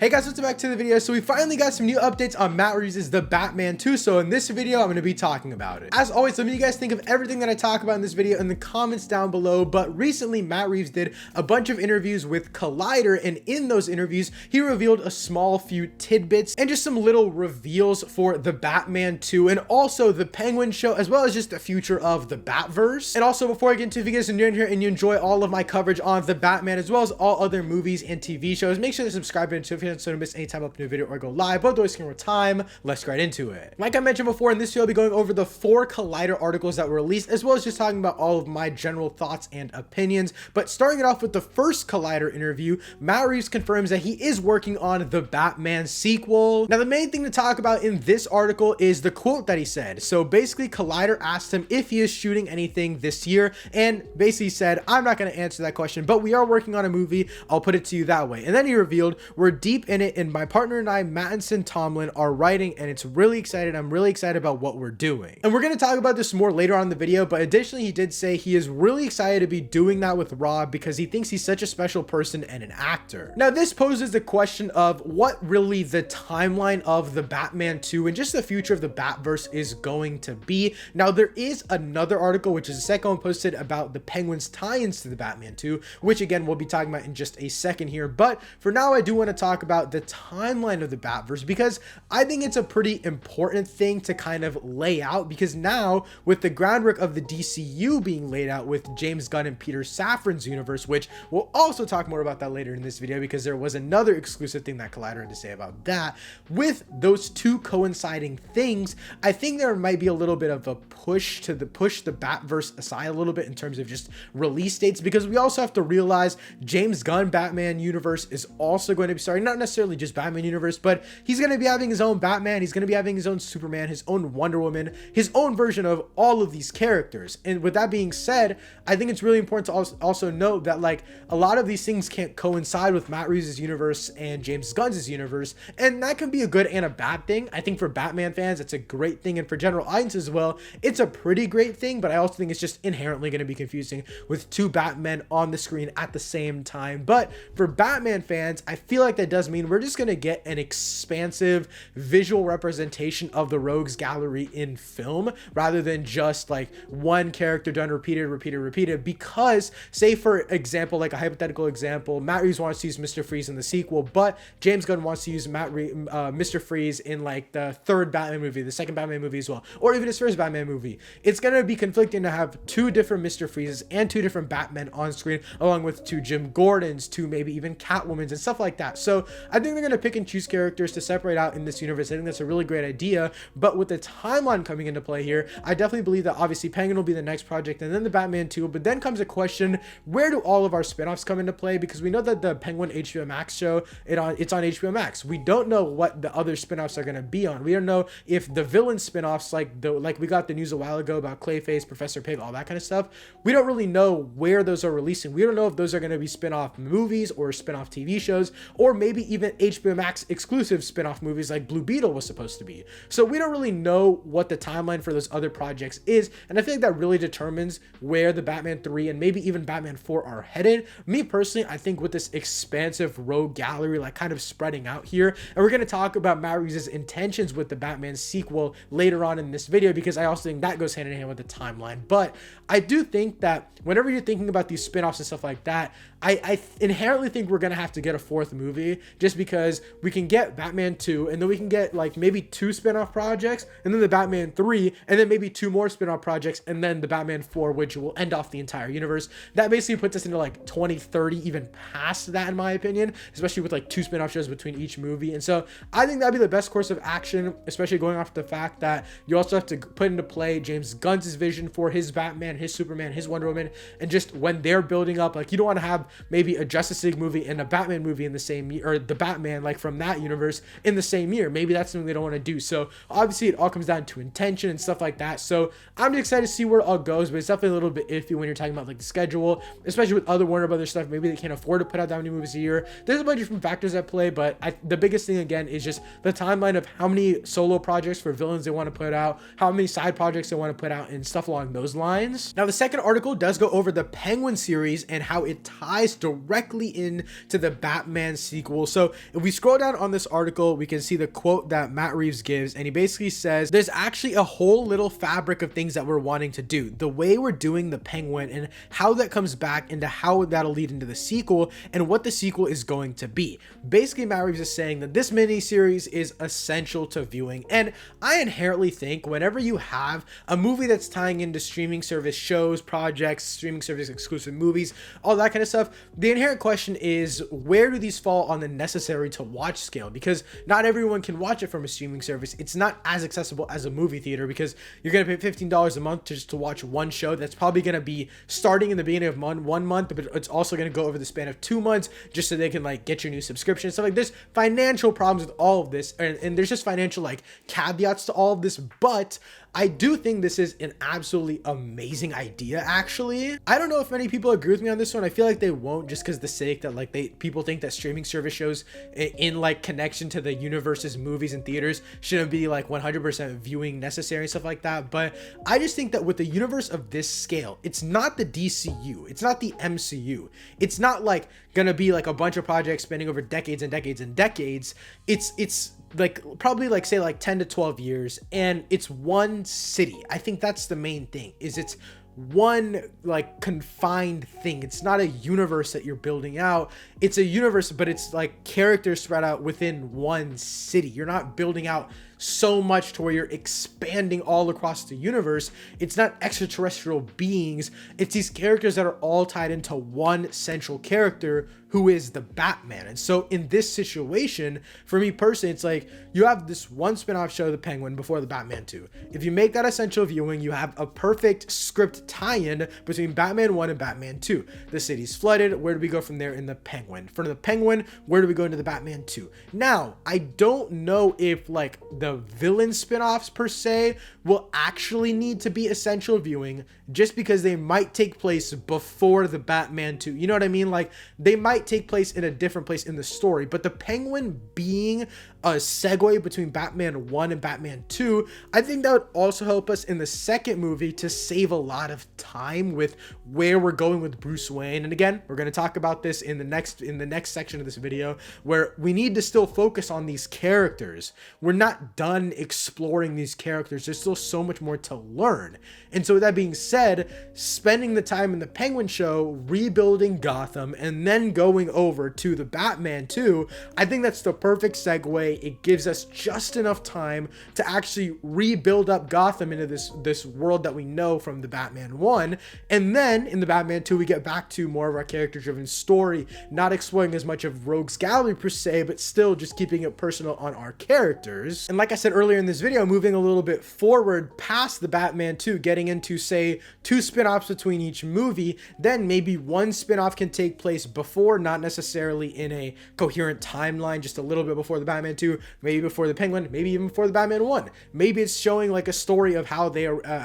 Hey guys, welcome back to the video. So we finally got some new updates on Matt Reeves' The Batman 2. So in this video, I'm going to be talking about it. As always, let me know you guys think of everything that I talk about in this video in the comments down below. But recently, Matt Reeves did a bunch of interviews with Collider, and in those interviews, he revealed a small few tidbits and just some little reveals for The Batman 2 and also the Penguin show, as well as just the future of the Batverse. And also, before I get into, if you guys are new in here and you enjoy all of my coverage on The Batman, as well as all other movies and TV shows, make sure to subscribe and notifications so you don't miss any time I upload a video or go live. But wasting more time, let's get right into it. Like I mentioned before, in this video I'll be going over the 4 Collider articles that were released, as well as just talking about all of my general thoughts and opinions. But starting it off with the first Collider interview, Matt Reeves confirms that he is working on the Batman sequel. Now the main thing to talk about in this article is the quote that he said. So basically Collider asked him if he is shooting anything this year, and basically said, I'm not going to answer that question, but we are working on a movie. I'll put it to you that way. And then he revealed, we're deep in it, and my partner and I, Mattinson Tomlin, are writing, and it's really excited. I'm really excited about what we're doing. And we're going to talk about this more later on in the video, but additionally, he did say he is really excited to be doing that with Rob because he thinks he's such a special person and an actor. Now, this poses the question of what really the timeline of the Batman 2 and just the future of the Batverse is going to be. Now, there is another article, which is the second one posted, about the Penguin's tie-ins to the Batman 2, which again, we'll be talking about in just a second here. But for now, I do want to talk about the timeline of the Batverse because I think it's a pretty important thing to kind of lay out, because now with the groundwork of the DCU being laid out with James Gunn and Peter Safran's universe, which we'll also talk more about that later in this video because there was another exclusive thing that Collider had to say about that. With those two coinciding things, I think there might be a little bit of a push the Batverse aside a little bit in terms of just release dates, because we also have to realize James Gunn Batman universe is also going to be, sorry, not necessarily just Batman universe, but he's going to be having his own Batman, he's going to be having his own Superman, his own Wonder Woman, his own version of all of these characters. And with that being said, I think it's really important to also note that like a lot of these things can't coincide with Matt Reeves' universe and James Gunn's universe, and that can be a good and a bad thing. I think for Batman fans it's a great thing, and for general audiences as well it's a pretty great thing, but I also think it's just inherently going to be confusing with two Batmen on the screen at the same time. But for Batman fans, I feel like that does mean we're just going to get an expansive visual representation of the Rogues Gallery in film rather than just like one character done repeated, because say for example, like a hypothetical example, Matt Reeves wants to use Mr. Freeze in the sequel, but James Gunn wants to use Mr. Freeze in like the third Batman movie, the second Batman movie as well, or even his first Batman movie. It's going to be conflicting to have two different Mr. Freezes and two different Batmen on screen, along with two Jim Gordons, two maybe even Catwomans and stuff like that. So I think they're going to pick and choose characters to separate out in this universe. I think that's a really great idea. But with the timeline coming into play here, I definitely believe that obviously Penguin will be the next project and then the Batman 2. But then comes a question, where do all of our spinoffs come into play? Because we know that the Penguin HBO Max show, it's on HBO Max. We don't know what the other spinoffs are going to be on. We don't know if the villain spinoffs, like we got the news a while ago about Clayface, Professor Pig, all that kind of stuff. We don't really know where those are releasing. We don't know if those are going to be spin-off movies or spin-off TV shows, or maybe even HBO Max exclusive spin-off movies like Blue Beetle was supposed to be. So we don't really know what the timeline for those other projects is, and I feel like that really determines where the Batman 3 and maybe even Batman 4 are headed. Me personally, I think with this expansive rogue gallery like kind of spreading out here, and we're going to talk about Matt Reeves' intentions with the Batman sequel later on in this video, because I also think that goes hand in hand with the timeline. But I do think that whenever you're thinking about these spin-offs and stuff like that, I inherently think we're going to have to get a fourth movie, just because we can get Batman 2 and then we can get like maybe 2 spin-off projects and then the Batman 3 and then maybe 2 more spin-off projects and then the Batman 4, which will end off the entire universe. That basically puts us into like 2030, even past that in my opinion, especially with like 2 spin-off shows between each movie. And so I think that'd be the best course of action, especially going off the fact that you also have to put into play James Gunn's vision for his Batman, his Superman, his Wonder Woman, and just when they're building up, like you don't want to have maybe a Justice League movie and a Batman movie in the same year, or the Batman like from that universe in the same year. Maybe that's something they don't want to do. So obviously it all comes down to intention and stuff like that. So I'm excited to see where it all goes, but it's definitely a little bit iffy when you're talking about like the schedule, especially with other Warner Brothers stuff. Maybe they can't afford to put out that many movies a year. There's a bunch of different factors at play, but the biggest thing again is just the timeline of how many solo projects for villains they want to put out, how many side projects they want to put out, and stuff along those lines. Now the second article does go over the Penguin series and how it ties directly into the Batman sequel So if we scroll down on this article, we can see the quote that Matt Reeves gives, and he basically says there's actually a whole little fabric of things that we're wanting to do. The way we're doing the Penguin and how that comes back into how that'll lead into the sequel and what the sequel is going to be. Basically, Matt Reeves is saying that this miniseries is essential to viewing, and I inherently think whenever you have a movie that's tying into streaming service shows, projects, streaming service exclusive movies, all that kind of stuff, the inherent question is, where do these fall on the necessary to watch scale? Because not everyone can watch it from a streaming service. It's not as accessible as a movie theater, because you're going to pay $15 a month just to watch one show that's probably going to be starting in the beginning of 1 month, but it's also going to go over the span of 2 months just so they can like get your new subscription. So like there's financial problems with all of this, and there's just financial like caveats to all of this, but I do think this is an absolutely amazing idea. Actually, I don't know if many people agree with me on this one. I feel like they won't, just because the sake that like people think that streaming service shows in like connection to the universe's movies and theaters shouldn't be like 100% viewing necessary and stuff like that. But I just think that with the universe of this scale, it's not the DCU, it's not the MCU, it's not like gonna be like a bunch of projects spanning over decades and decades and decades. It's like probably like say like 10 to 12 years, and it's one city. I think that's the main thing, is it's one like confined thing. It's not a universe that you're building out. It's a universe, but it's like characters spread out within one city. You're not building out so much to where you're expanding all across the universe. It's not extraterrestrial beings. It's these characters that are all tied into one central character, who is the Batman. And so in this situation, for me personally, it's like you have this one spin-off show, The Penguin, before the Batman 2. If you make that essential viewing, you have a perfect script tie-in between Batman 1 and Batman 2. The city's flooded. Where do we go from there in The Penguin? From The Penguin, where do we go into the Batman 2? Now, I don't know if like the villain spin-offs per se will actually need to be essential viewing, just because they might take place before the Batman 2. You know what I mean? Like they might take place in a different place in the story, but the Penguin being a segue between Batman 1 and Batman 2, I think that would also help us in the second movie to save a lot of time with where we're going with Bruce Wayne. And again, we're going to talk about this in the next section of this video, where we need to still focus on these characters. We're not done exploring these characters. There's still so much more to learn. And so with that being said, spending the time in the Penguin show rebuilding Gotham and then going over to the Batman 2, I think that's the perfect segue. It gives us just enough time to actually rebuild up Gotham into this world that we know from the Batman 1. And then in the Batman 2, we get back to more of our character-driven story, not exploring as much of Rogue's Gallery per se, but still just keeping it personal on our characters. And like I said earlier in this video, moving a little bit forward past the Batman 2, getting into say 2 spin-offs between each movie, then maybe one spin-off can take place before, not necessarily in a coherent timeline, just a little bit before the Batman 2, maybe before the Penguin, maybe even before the Batman 1. Maybe it's showing like a story of how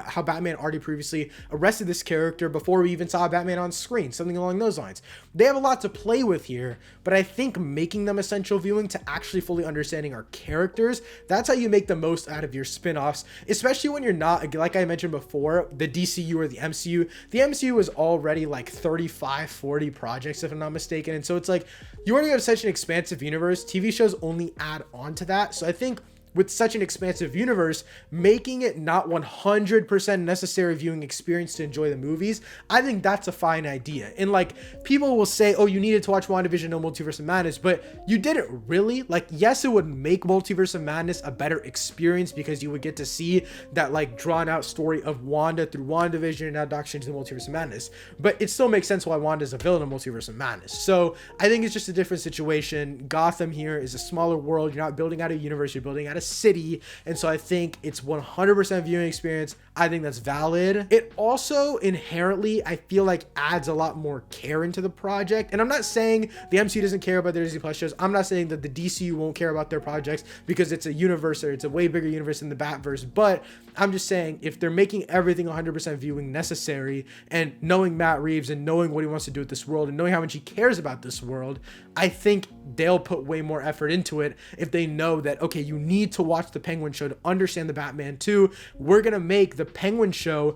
how Batman already previously arrested this character before we even saw Batman on screen, something along those lines. They have a lot to play with here, but I think making them essential viewing to actually fully understanding our characters, that's how you make the most out of your spin-offs, especially when you're not, like I mentioned before, the DCU or the MCU. The MCU is already like 35, 40 projects, if I'm not mistaken. And so it's like, you already have such an expansive universe. TV shows only add on to that. So I think with such an expansive universe, making it not 100% necessary viewing experience to enjoy the movies, I think that's a fine idea. And like, people will say, oh, you needed to watch WandaVision, no Multiverse of Madness, but you didn't really. Like, yes, it would make Multiverse of Madness a better experience because you would get to see that like drawn out story of Wanda through WandaVision and now Doctor Strange in the Multiverse of Madness. But it still makes sense why Wanda's a villain in Multiverse of Madness. So I think it's just a different situation. Gotham here is a smaller world. You're not building out a universe, you're building out a city. And so I think it's 100% viewing experience. I think that's valid. It also inherently, I feel like, adds a lot more care into the project. And I'm not saying the MCU doesn't care about their Disney Plus shows. I'm not saying that the DCU won't care about their projects because it's a universe, or it's a way bigger universe than the Batverse. But I'm just saying, if they're making everything 100% viewing necessary, and knowing Matt Reeves and knowing what he wants to do with this world and knowing how much he cares about this world, I think they'll put way more effort into it if they know that, okay, you need to watch the Penguin show to understand the Batman 2. We're going to make the Penguin show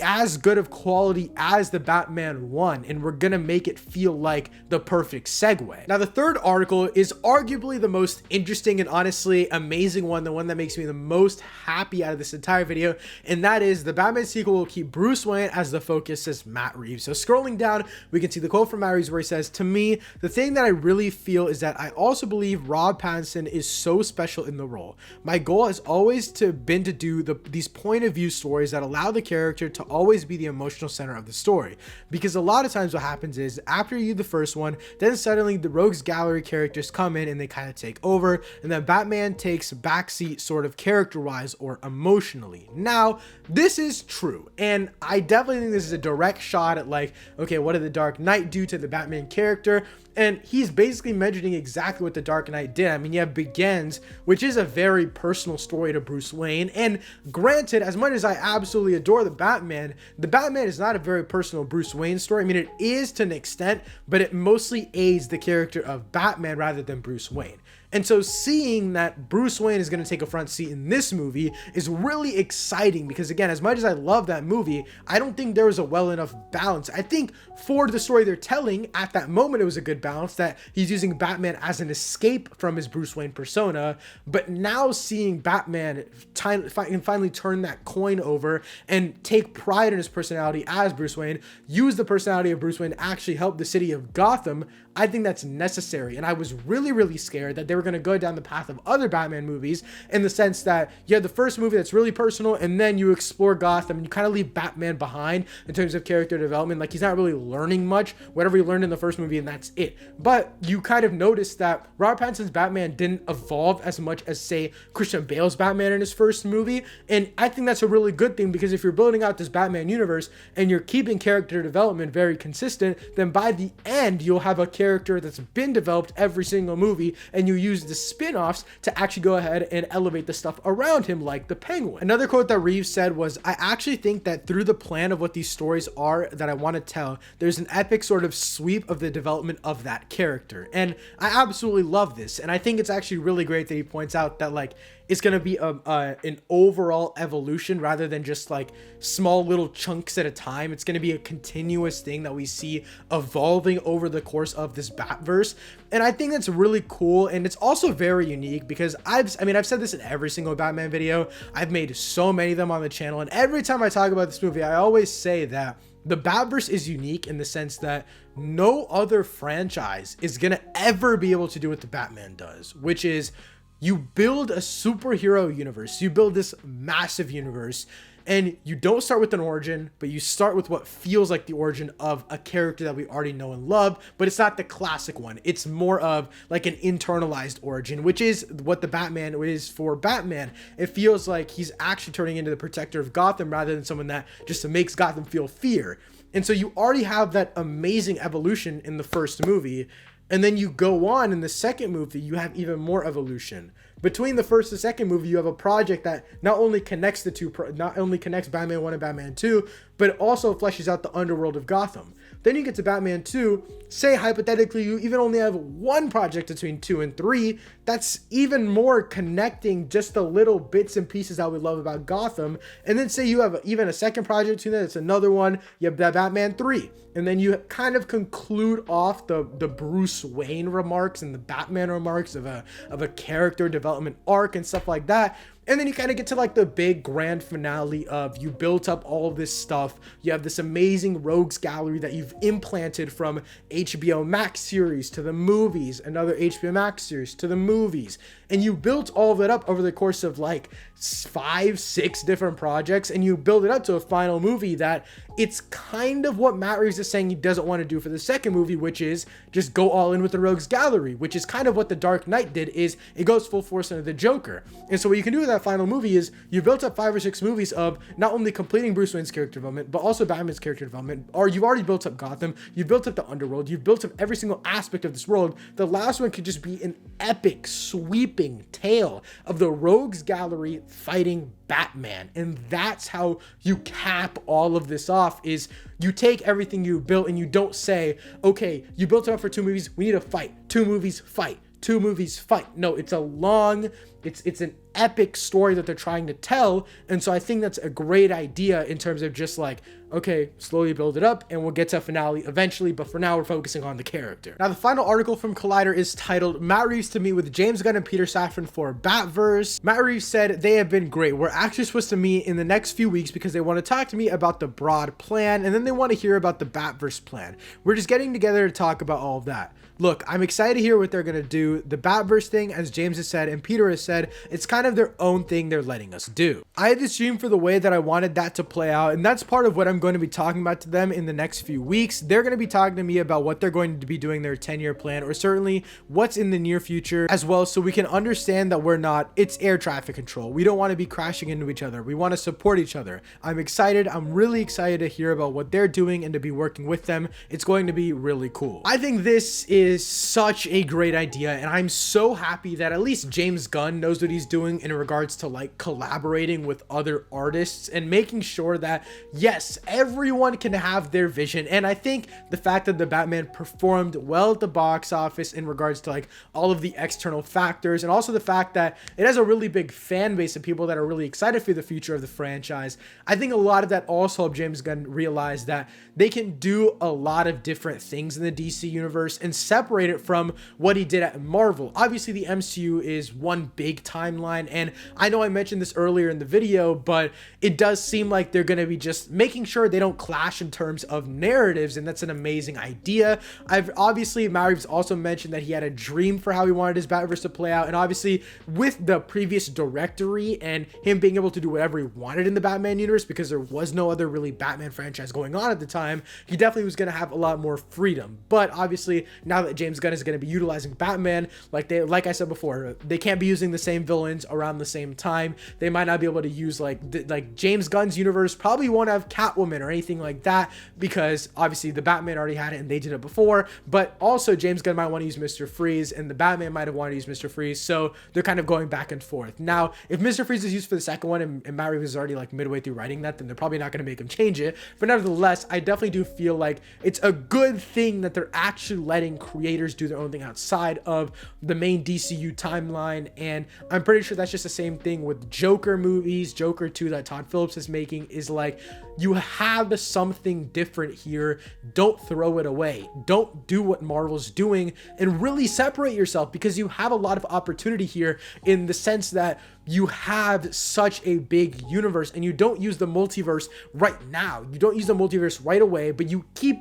as good of quality as the Batman 1, and we're gonna make it feel like the perfect segue. Now, the third article is arguably the most interesting and honestly amazing one, the one that makes me the most happy out of this entire video, and that is the Batman sequel will keep Bruce Wayne as the focus, says Matt Reeves. So scrolling down, we can see the quote from Matt Reeves where he says, "To me, the thing that I really feel is that I also believe Rob Pattinson is so special in the role. My goal has always been to do these point of view stories that allow the character to always be the emotional center of the story, because a lot of times what happens is after you do the first one, then suddenly the rogues gallery characters come in and they kind of take over, and then Batman takes backseat sort of character wise or emotionally." Now, this is true, and I definitely think this is a direct shot at like, okay, what did the Dark Knight do to the Batman character? And he's basically mentioning exactly what the Dark Knight did. I mean, you have Begins, which is a very personal story to Bruce Wayne. And granted, as much as I absolutely adore the Batman is not a very personal Bruce Wayne story. I mean, it is to an extent, but it mostly aids the character of Batman rather than Bruce Wayne. And so seeing that Bruce Wayne is going to take a front seat in this movie is really exciting, because again, as much as I love that movie, I don't think there was a well enough balance. I think for the story they're telling at that moment, it was a good balance that he's using Batman as an escape from his Bruce Wayne persona. But now seeing Batman finally turn that coin over and take pride in his personality as Bruce Wayne, use the personality of Bruce Wayne to actually help the city of Gotham, I think that's necessary. And I was really scared that they were going to go down the path of other Batman movies, in the sense that you have the first movie that's really personal, and then you explore Gotham and you kind of leave Batman behind in terms of character development. Like, he's not really learning much, whatever he learned in the first movie, and that's it. But you kind of notice that Robert Pattinson's Batman didn't evolve as much as, say, Christian Bale's Batman in his first movie. And I think that's a really good thing, because if you're building out this Batman universe and you're keeping character development very consistent, then by the end you'll have a character that's been developed every single movie, and you use the spin-offs to actually go ahead and elevate the stuff around him, like the Penguin. Another quote that Reeves said was, "I actually think that through the plan of what these stories are that I want to tell, there's an epic sort of sweep of the development of that character." And I absolutely love this, and I think it's actually really great that he points out that like it's going to be an overall evolution rather than just like small little chunks at a time. It's going to be a continuous thing that we see evolving over the course of this Batverse. And I think that's really cool. And it's also very unique, because I've said this in every single Batman video. I've made so many of them on the channel. And every time I talk about this movie, I always say that the Batverse is unique in the sense that no other franchise is going to ever be able to do what the Batman does, which is you build a superhero universe, you build this massive universe, and you don't start with an origin, but you start with what feels like the origin of a character that we already know and love, but it's not the classic one. It's more of like an internalized origin, which is what the Batman is for Batman. It feels like he's actually turning into the protector of Gotham rather than someone that just makes Gotham feel fear. And so you already have that amazing evolution in the first movie. And then you go on in the second movie, you have even more evolution. Between the first and second movie, you have a project that not only connects Batman 1 and Batman 2, but it also fleshes out the underworld of Gotham. Then you get to Batman 2, say hypothetically you even only have one project between 2 and 3, that's even more connecting just the little bits and pieces that we love about Gotham. And then say you have even a second project between that, it's another one, you have that Batman 3. And then you kind of conclude off the Bruce Wayne remarks and the Batman remarks of a character development arc and stuff like that. And then you kind of get to like the big grand finale of you built up all of this stuff. You have this amazing rogues gallery that you've implanted from HBO Max series to the movies, another HBO Max series to the movies. And you built all of it up over the course of like 5-6 different projects, and you build it up to a final movie that it's kind of what Matt Reeves is saying he doesn't want to do for the second movie, which is just go all in with the rogues gallery, which is kind of what the Dark Knight did. Is it goes full force into the Joker. And so what you can do with that final movie is you built up 5 or 6 movies of not only completing Bruce Wayne's character development, but also Batman's character development. Or you've already built up Gotham, you've built up the underworld, you've built up every single aspect of this world. The last one could just be an epic sweeping tale of the rogues gallery fighting Batman. And that's how you cap all of this off, is you take everything you built and you don't say, okay, you built it up for 2 movies, we need to fight, 2 movies, fight, 2 movies fight. No, it's a long, it's an epic story that they're trying to tell. And so I think that's a great idea in terms of just like, okay, slowly build it up and we'll get to a finale eventually, but for now we're focusing on the character. Now the final article from Collider is titled Matt Reeves to meet with James Gunn and Peter Safran for Batverse. Matt Reeves said they have been great. We're actually supposed to meet in the next few weeks because they want to talk to me about the broad plan and then they want to hear about the Batverse plan. We're just getting together to talk about all of that. Look, I'm excited to hear what they're going to do. The Batverse thing, as James has said and Peter has said, it's kind of their own thing they're letting us do. I had this dream for the way that I wanted that to play out, and that's part of what I'm going to be talking about to them in the next few weeks. They're going to be talking to me about what they're going to be doing their 10-year plan, or certainly what's in the near future as well, so we can understand that it's air traffic control. We don't want to be crashing into each other. We want to support each other. I'm excited. I'm really excited to hear about what they're doing and to be working with them. It's going to be really cool. I think this is such a great idea, and I'm so happy that at least James Gunn knows what he's doing in regards to like collaborating with other artists and making sure that yes, everyone can have their vision. And I think the fact that the Batman performed well at the box office in regards to like all of the external factors, and also the fact that it has a really big fan base of people that are really excited for the future of the franchise, I think a lot of that also helped James Gunn realize that they can do a lot of different things in the DC universe and separate it from what he did at Marvel. Obviously the MCU is one big timeline, and I know I mentioned this earlier in the video, but it does seem like they're going to be just making sure they don't clash in terms of narratives, and that's an amazing idea. Obviously Matt Reeves also mentioned that he had a dream for how he wanted his Batverse to play out, and obviously with the previous directory and him being able to do whatever he wanted in the Batman universe, because there was no other really Batman franchise going on at the time, he definitely was going to have a lot more freedom. But obviously now that James Gunn is going to be utilizing Batman, like I said before, they can't be using the same villains around the same time. They might not be able to use like James Gunn's universe probably won't have Catwoman or anything like that, because obviously the Batman already had it and they did it before. But also James Gunn might want to use Mr. Freeze and the Batman might have wanted to use Mr. Freeze, so they're kind of going back and forth. Now if Mr. Freeze is used for the second one and Matt Reeves is already like midway through writing that, then they're probably not going to make him change it. But nevertheless, I definitely do feel like it's a good thing that they're actually letting creators do their own thing outside of the main DCU timeline. And I'm pretty sure that's just the same thing with Joker movies. Joker 2 that Todd Phillips is making is like, you have something different here. Don't throw it away. Don't do what Marvel's doing, and really separate yourself, because you have a lot of opportunity here in the sense that you have such a big universe and you don't use the multiverse right now. You don't use the multiverse right away, but you keep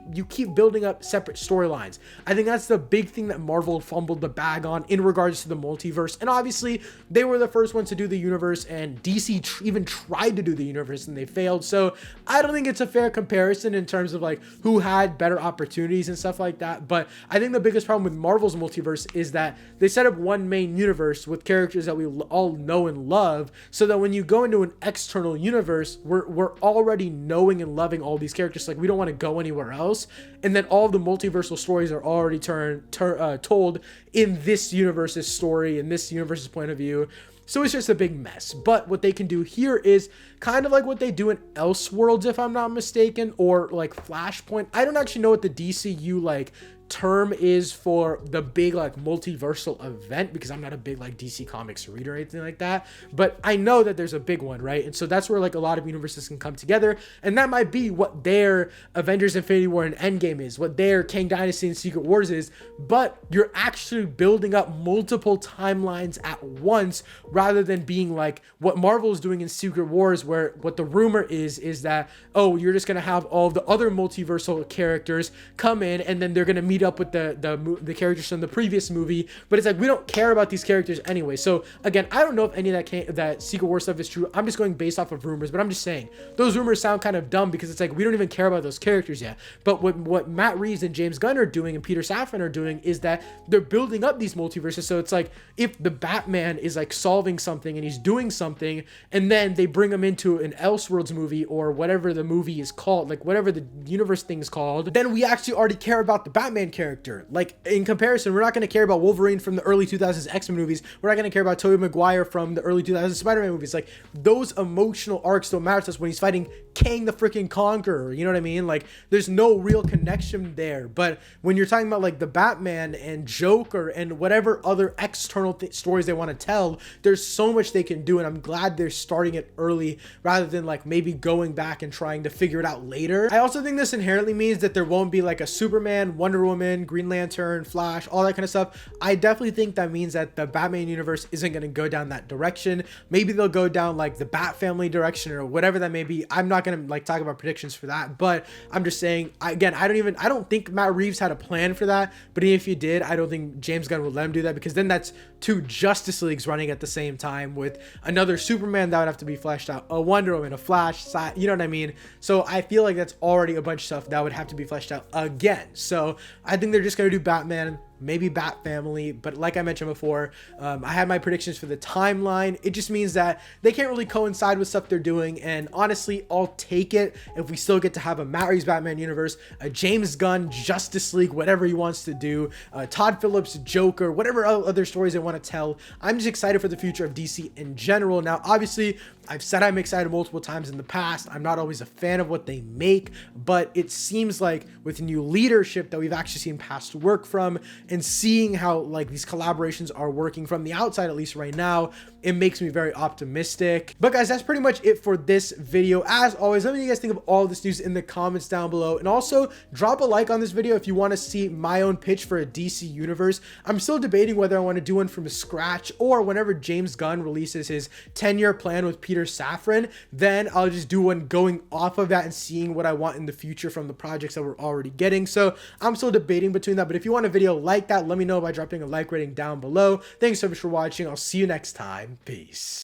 building up separate storylines. I think that's the big thing that Marvel fumbled the bag on in regards to the multiverse. And obviously they were the first ones to do the universe, and DC even tried to do the universe and they failed. So I don't think it's a fair comparison in terms of like who had better opportunities and stuff like that. But I think the biggest problem with Marvel's multiverse is that they set up one main universe with characters that we all know and love, so that when you go into an external universe, we're already knowing and loving all these characters. Like, we don't want to go anywhere else, and then all of the multiversal stories are already told in this universe's story, in this universe's point of view. So it's just a big mess. But what they can do here is kind of like what they do in Elseworlds, if I'm not mistaken, or like Flashpoint. I don't actually know what the DCU like term is for the big like multiversal event, because I'm not a big like DC Comics reader or anything like that, but I know that there's a big one, right? And so that's where like a lot of universes can come together, and that might be what their Avengers Infinity War and Endgame is, what their Kang Dynasty and Secret Wars is. But you're actually building up multiple timelines at once, rather than being like what Marvel is doing in Secret Wars, where what the rumor is that, oh, you're just gonna have all the other multiversal characters come in and then they're gonna meet up with the characters from the previous movie. But it's like, we don't care about these characters anyway. So again, I don't know if any of that Secret War stuff is true. I'm just going based off of rumors, but I'm just saying those rumors sound kind of dumb, because it's like, we don't even care about those characters yet. But what Matt Reeves and James Gunn are doing and Peter Safran are doing is that they're building up these multiverses. So it's like, if the Batman is like solving something and he's doing something, and then they bring him into an Elseworlds movie or whatever the movie is called, like whatever the universe thing is called, then we actually already care about the Batman character. Like, in comparison, we're not going to care about Wolverine from the early 2000s X-Men movies. We're not going to care about Tobey Maguire from the early 2000s Spider-Man movies. Like, those emotional arcs don't matter to us when he's fighting Kang the freaking Conqueror, you know what I mean? Like, there's no real connection there. But when you're talking about like the Batman and Joker and whatever other external stories they want to tell, there's so much they can do, and I'm glad they're starting it early rather than like maybe going back and trying to figure it out later. I also think this inherently means that there won't be like a Superman, Wonder Woman, Green Lantern, Flash, all that kind of stuff. I definitely think that means that the Batman universe isn't going to go down that direction. Maybe they'll go down like the Bat Family direction or whatever that may be. I'm not going to like talk about predictions for that, but I'm just saying, again, I don't think Matt Reeves had a plan for that, but if he did, I don't think James Gunn would let him do that, because then that's two Justice Leagues running at the same time with another Superman that would have to be fleshed out, a Wonder Woman, a Flash, you know what I mean? So I feel like that's already a bunch of stuff that would have to be fleshed out again. So I think they're just going to do Batman, maybe Bat Family, but like I mentioned before, I had my predictions for the timeline. It just means that they can't really coincide with stuff they're doing, and honestly, I'll take it if we still get to have a Matt Reeves Batman universe, a James Gunn Justice League, whatever he wants to do, Todd Phillips Joker, whatever other stories they want to tell. I'm just excited for the future of DC in general. Now, obviously, I've said I'm excited multiple times in the past. I'm not always a fan of what they make, but it seems like with new leadership that we've actually seen past work from, and seeing how like these collaborations are working from the outside, at least right now, it makes me very optimistic. But guys, that's pretty much it for this video. As always, let me know what you guys think of all this news in the comments down below, and also drop a like on this video if you want to see my own pitch for a DC universe. I'm still debating whether I want to do one from scratch, or whenever James Gunn releases his 10-year plan with Peter Safran, then I'll just do one going off of that and seeing what I want in the future from the projects that we're already getting. So I'm still debating between that, but if you want a video like that, let me know by dropping a like rating down below. Thanks so much for watching. I'll see you next time. Peace.